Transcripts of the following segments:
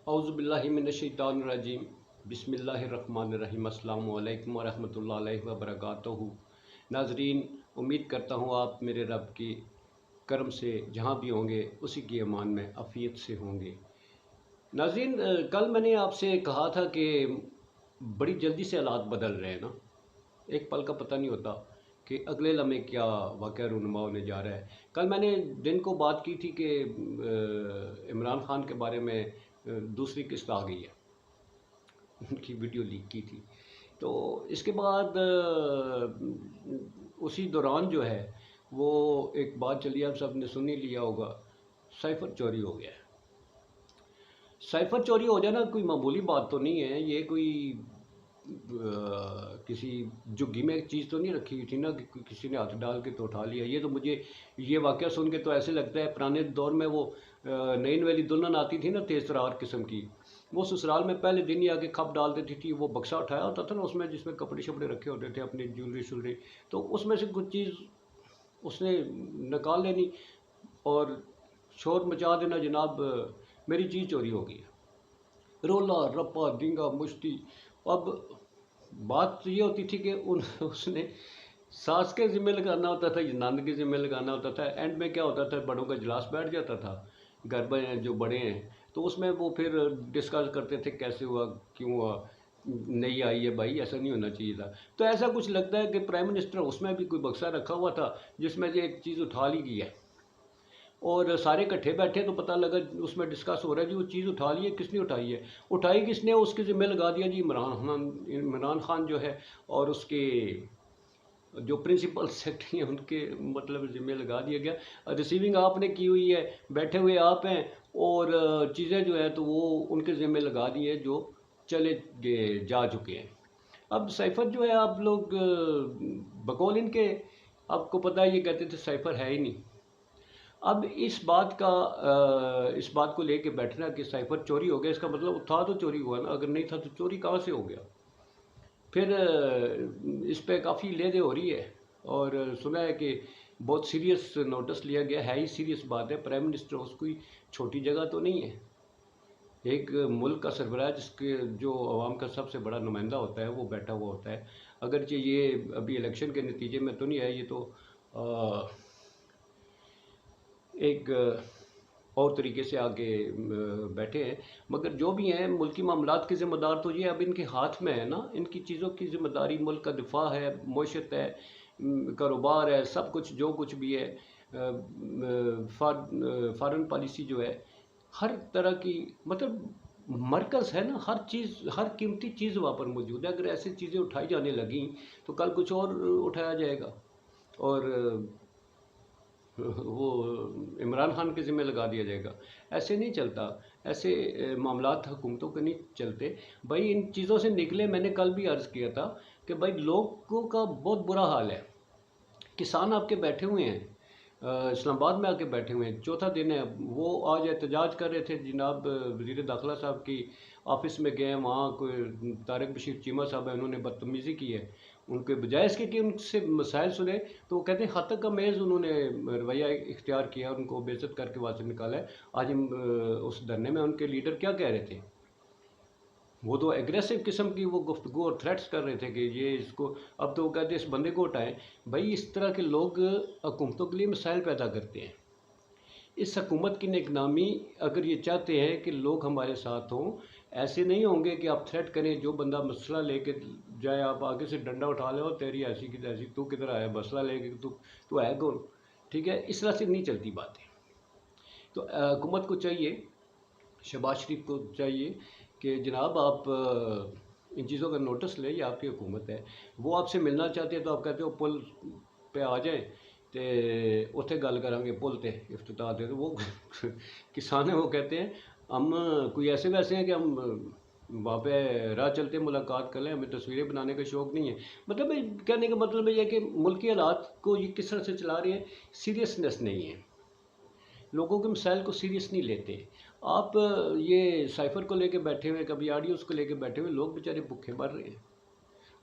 اعوذ باللہ من الشیطان الرجیم بسم اللہ الرحمن الرحیم السلام علیکم ورحمۃ اللہ علیہ وبرکاتہ۔ ناظرین، امید کرتا ہوں آپ میرے رب کی کرم سے جہاں بھی ہوں گے اسی کی امان میں عافیت سے ہوں گے۔ ناظرین، کل میں نے آپ سے کہا تھا کہ بڑی جلدی سے حالات بدل رہے ہیں نا، ایک پل کا پتہ نہیں ہوتا کہ اگلے لمحے کیا واقعہ رونما ہونے جا رہا ہے۔ کل میں نے دن کو بات کی تھی کہ عمران خان کے بارے میں دوسری قسط آ گئی ہے، ان کی ویڈیو لیک کی تھی۔ تو اس کے بعد اسی دوران جو ہے وہ ایک بات چلی، آپ سب نے سن ہی لیا ہوگا، سائفر چوری ہو گیا ہے۔ سائفر چوری ہو جانا کوئی معمولی بات تو نہیں ہے، یہ کوئی کسی جھگی میں ایک چیز تو نہیں رکھی ہوئی تھی نا کہ کسی نے ہاتھ ڈال کے تو اٹھا لیا۔ یہ تو مجھے یہ واقعہ سن کے تو ایسے لگتا ہے پرانے دور میں وہ نئی نویلی دلہن آتی تھی نا تیز ترار قسم کی، وہ سسرال میں پہلے دن ہی آ کے کھپ ڈال دیتی تھی، وہ بکسا اٹھایا ہوتا تھا نا اس میں جس میں کپڑے شپڑے رکھے ہوتے تھے، اپنی جیولری شولری، تو اس میں سے کچھ چیز اس نے نکال لینی اور شور مچا دینا، جناب میری چیز چوری ہو گئی ہے، رولا رپا ڈینگا مشتی۔ اب بات یہ ہوتی تھی کہ اس نے ساس کے ذمہ لگانا ہوتا تھا یا نند کے ذمہ لگانا ہوتا تھا، اینڈ میں کیا ہوتا تھا بڑوں کا اجلاس بیٹھ جاتا تھا، گھر میں جو بڑے ہیں تو اس میں وہ پھر ڈسکس کرتے تھے کیسے ہوا کیوں ہوا، نہیں آئی ہے بھائی ایسا نہیں ہونا چاہیے تھا۔ تو ایسا کچھ لگتا ہے کہ پرائم منسٹر اس میں بھی کوئی بکسا رکھا ہوا تھا جس میں سے ایک چیز اٹھا لی گئی ہے، اور سارے کٹھے بیٹھے تو پتہ لگا اس میں ڈسکس ہو رہا ہے جی وہ چیز اٹھا لی ہے، کس نے اٹھائی ہے، اٹھائی کس نے، اس کے ذمہ لگا دیا جی عمران خان جو ہے، اور اس کے جو پرنسپل سیکرٹری ہیں ان کے مطلب ذمہ لگا دیا گیا، ریسیونگ آپ نے کی ہوئی ہے، بیٹھے ہوئے آپ ہیں، اور چیزیں جو ہے تو وہ ان کے ذمہ لگا دی ہے جو چلے گئے جا چکے ہیں۔ اب سائفر جو ہے آپ لوگ بقول ان کے آپ کو پتہ ہے یہ کہتے تھے سائفر ہے ہی نہیں۔ اب اس بات کو لے کے بیٹھنا کہ سائفر چوری ہو گیا، اس کا مطلب تھا تو چوری ہوا نا، اگر نہیں تھا تو چوری کہاں سے ہو گیا؟ پھر اس پہ کافی لے دے ہو رہی ہے، اور سنا ہے کہ بہت سیریس نوٹس لیا گیا ہے، ہی سیریس بات ہے، پرائم منسٹر اس کوئی چھوٹی جگہ تو نہیں ہے، ایک ملک کا سربراہ جس کے جو عوام کا سب سے بڑا نمائندہ ہوتا ہے وہ بیٹھا ہوا ہوتا ہے، اگرچہ یہ ابھی الیکشن کے نتیجے میں تو نہیں ہے، یہ تو ایک اور طریقے سے آگے بیٹھے ہیں، مگر جو بھی ہیں ملکی معاملات کے ذمہ دار تو یہ اب ان کے ہاتھ میں ہے نا، ان کی چیزوں کی ذمہ داری، ملک کا دفاع ہے، معیشت ہے، کاروبار ہے، سب کچھ جو کچھ بھی ہے، فارن پالیسی جو ہے، ہر طرح کی مطلب مرکز ہے نا، ہر چیز، ہر قیمتی چیز وہاں پر موجود ہے، اگر ایسی چیزیں اٹھائی جانے لگیں تو کل کچھ اور اٹھایا جائے گا، اور وہ عمران خان کے ذمہ لگا دیا جائے گا۔ ایسے نہیں چلتا، ایسے معاملات حکومتوں کے نہیں چلتے بھائی، ان چیزوں سے نکلے۔ میں نے کل بھی عرض کیا تھا کہ بھائی لوگوں کا بہت برا حال ہے، کسان آپ کے بیٹھے ہوئے ہیں، اسلام آباد میں آ کے بیٹھے ہوئے ہیں، چوتھا دن ہے، وہ آج احتجاج کر رہے تھے، جناب وزیر داخلہ صاحب کی آفس میں گئے، وہاں کوئی طارق بشیر چیمہ صاحب ہیں، انہوں نے بدتمیزی کی ہے، ان کے بجائے اس کے کہ ان سے مسائل سنے تو وہ کہتے ہیں خطا کا محض انہوں نے رویہ اختیار کیا، ان کو بے عزت کر کے وہاں سے نکالا ہے۔ آج ہم اس دھرنے میں ان کے لیڈر کیا کہہ رہے تھے، وہ تو ایگریسو قسم کی وہ گفتگو اور تھریٹس کر رہے تھے کہ یہ اس کو، اب تو وہ کہتے ہیں اس بندے کو ہٹائیں۔ بھائی اس طرح کے لوگ حکومتوں کے لیے مسائل پیدا کرتے ہیں، اس حکومت کی نیک نامی اگر یہ چاہتے ہیں کہ لوگ ہمارے ساتھ ہوں، ایسے نہیں ہوں گے کہ آپ تھریٹ کریں، جو بندہ مسئلہ لے کے جائے آپ آگے سے ڈنڈا اٹھا لے، اور تیری ایسی کی تیسی، تو کدھر آیا مسئلہ لے کے، تو ہے کون؟ ٹھیک ہے، اس طرح سے نہیں چلتی باتیں۔ تو حکومت کو چاہیے، شہباز شریف کو چاہیے کہ جناب آپ ان چیزوں کا نوٹس لیں، یہ آپ کی حکومت ہے، وہ آپ سے ملنا چاہتے ہیں تو آپ کہتے ہو پل پہ آ جائیں تے اتنے گل کریں گے، پل تے افتتاح دے، تو وہ کسان ہیں، وہ کہتے ہیں ہم کوئی ایسے ویسے ہیں کہ ہم وہاں پہ راہ چلتے ملاقات کر لیں، ہمیں تصویریں بنانے کا شوق نہیں ہے۔ مطلب کہنے کا مطلب یہ ہے کہ ملکی حالات کو یہ کس طرح سے چلا رہے ہیں، سیریسنس نہیں ہے، لوگوں کے مسائل کو سیریس نہیں لیتے۔ آپ یہ سائفر کو لے کے بیٹھے ہوئے، کبھی آڈیوز کو لے کے بیٹھے ہوئے، لوگ بیچارے بھوکے مر رہے ہیں،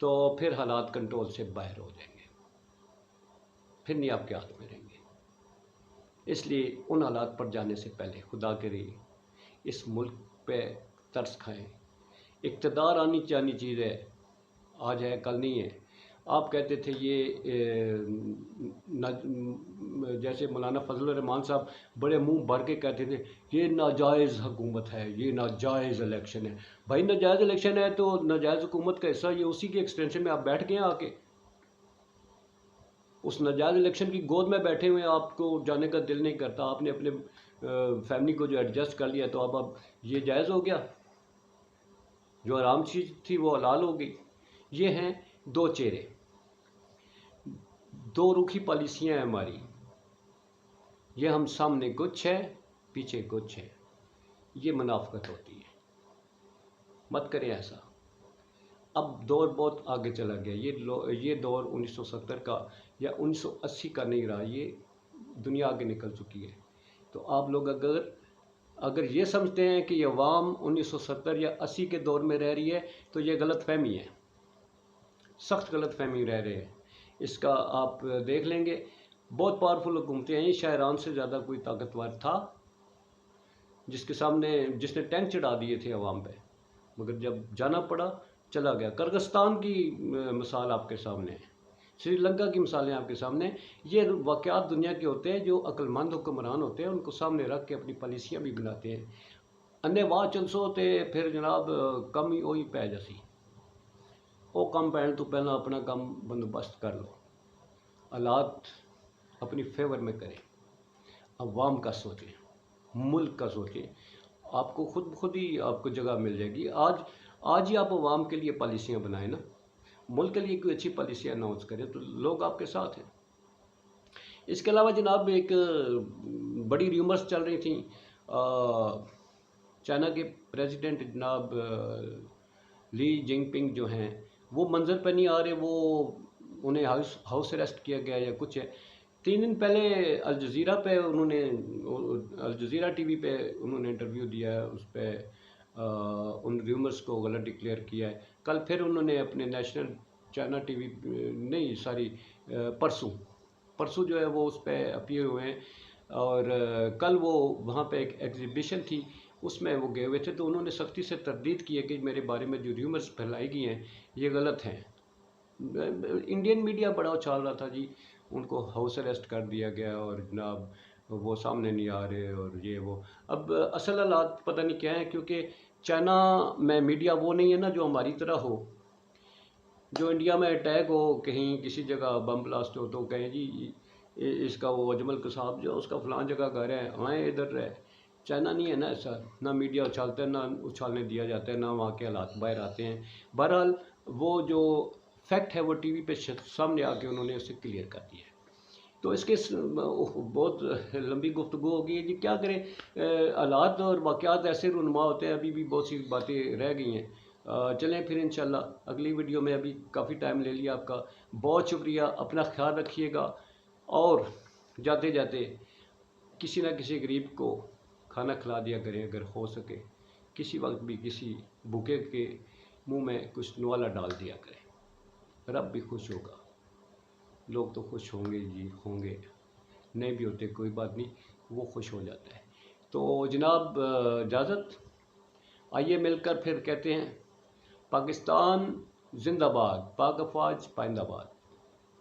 تو پھر حالات کنٹرول سے باہر ہو جائیں گے، پھر نہیں آپ کے ہاتھ میں رہیں گے۔ اس لیے ان حالات پر جانے سے پہلے خدا کرے اس ملک پہ ترس کھائیں۔ اقتدار آنی چاہنی چیز ہے، آج ہے کل نہیں ہے۔ آپ کہتے تھے یہ جیسے مولانا فضل الرحمان صاحب بڑے منہ بھر کے کہتے تھے یہ ناجائز حکومت ہے، یہ ناجائز الیکشن ہے۔ بھائی ناجائز الیکشن ہے تو ناجائز حکومت کا حصہ یہ اسی کے ایکسٹینشن میں آپ بیٹھ گئے آ کے، اس ناجائز الیکشن کی گود میں بیٹھے ہوئے، آپ کو جانے کا دل نہیں کرتا، آپ نے اپنے فیملی کو جو ایڈجسٹ کر لیا، تو اب یہ جائز ہو گیا، جو حرام چیز تھی وہ حلال ہو گئی۔ یہ ہیں دو چہرے، دو رخی پالیسیاں ہیں ہماری، یہ ہم سامنے کچھ ہے پیچھے کچھ ہے، یہ منافقت ہوتی ہے، مت کریں ایسا۔ اب دور بہت آگے چلا گیا، یہ دور 1970 کا یا 1980 کا نہیں رہا، یہ دنیا آگے نکل چکی ہے۔ تو آپ لوگ اگر یہ سمجھتے ہیں کہ یہ عوام 1970 یا 80 کے دور میں رہ رہی ہے تو یہ غلط فہمی ہے، سخت غلط فہمی رہ رہے ہیں۔ اس کا آپ دیکھ لیں گے، بہت پاورفل حکومتیں ہیں، شاہ ایران سے زیادہ کوئی طاقتور تھا جس نے ٹینک چڑھا دیے تھے عوام پہ، مگر جب جانا پڑا چلا گیا۔ کرغستان کی مثال آپ کے سامنے ہے، سری لنکا کی مثالیں آپ کے سامنے ہیں۔ یہ واقعات دنیا کے ہوتے ہیں، جو عقل مند حکمران ہوتے ہیں ان کو سامنے رکھ کے اپنی پالیسیاں بھی بناتے ہیں۔ انے واہ چلسو ہوتے پھر جناب کم ہی وہی پی جاسی، وہ کم پہن تو پہلا اپنا کام بندوبست کر لو، حالات اپنی فیور میں کریں، عوام کا سوچیں، ملک کا سوچیں، آپ کو خود ہی آپ کو جگہ مل جائے گی۔ آج ہی آپ عوام کے لیے پالیسیاں بنائیں نا، ملک کے لیے کوئی اچھی پالیسیاں اناؤنس کریں تو لوگ آپ کے ساتھ ہیں۔ اس کے علاوہ جناب ایک بڑی ریومرز چل رہی تھیں، چائنا کے پریزیڈنٹ جناب لی جنگ پنگ جو ہیں وہ منظر پہ نہیں آ رہے، وہ انہیں ہاؤس اریسٹ کیا گیا یا کچھ ہے۔ 3 دن پہلے الجزیرہ ٹی وی پہ انہوں نے انٹرویو دیا ہے، اس پہ ان ریومرز کو غلط ڈکلیئر کیا ہے۔ کل پھر انہوں نے اپنے نیشنل چائنا ٹی وی نہیں ساری پرسوں جو ہے وہ اس پہ اپیئر ہوئے ہیں، اور کل وہ وہاں پہ ایک ایگزیبیشن تھی اس میں وہ گئے ہوئے تھے، تو انہوں نے سختی سے تردید کی ہے کہ میرے بارے میں جو ریومرز پھیلائی گئی ہیں یہ غلط ہیں۔ انڈین میڈیا بڑا اچھال رہا تھا جی، ان کو ہاؤس اریسٹ کر دیا گیا اور جناب وہ سامنے نہیں آ رہے اور یہ وہ۔ اب اصل حالات پتہ نہیں کیا ہیں، کیونکہ چائنا میں میڈیا وہ نہیں ہے نا جو ہماری طرح ہو، جو انڈیا میں اٹیک ہو، کہیں کسی جگہ بم بلاسٹ ہو تو کہیں جی اس کا وہ اجمل قصاب جو اس کا فلاں جگہ گھر ہے، آئیں ادھر رہے۔ چائنا نہیں ہے نا ایسا، نہ میڈیا اچھالتا ہے، نہ اچھالنے دیا جاتا ہے، نہ وہاں کے حالات باہر آتے ہیں۔ بہرحال وہ جو فیکٹ ہے وہ ٹی وی پہ سامنے آ کے انہوں نے اسے کلیئر کر دیا ہے۔ تو اس کے بہت لمبی گفتگو ہوگی جی، کیا کریں، حالات اور واقعات ایسے رونما ہوتے ہیں، ابھی بھی بہت سی باتیں رہ گئی ہیں۔ چلیں پھر انشاءاللہ اگلی ویڈیو میں، ابھی کافی ٹائم لے لیا آپ کا، بہت شکریہ، اپنا خیال رکھیے گا، اور جاتے جاتے کسی نہ کسی غریب کو کھانا کھلا دیا کریں اگر ہو سکے، کسی وقت بھی کسی بھوکے کے منہ میں کچھ نوالا ڈال دیا کریں، رب بھی خوش ہوگا، لوگ تو خوش ہوں گے جی، ہوں گے، نہیں بھی ہوتے کوئی بات نہیں، وہ خوش ہو جاتا ہے۔ تو جناب اجازت، آئیے مل کر پھر کہتے ہیں پاکستان زندہ باد، پاک افواج پائندہ باد۔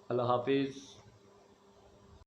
اللہ حافظ۔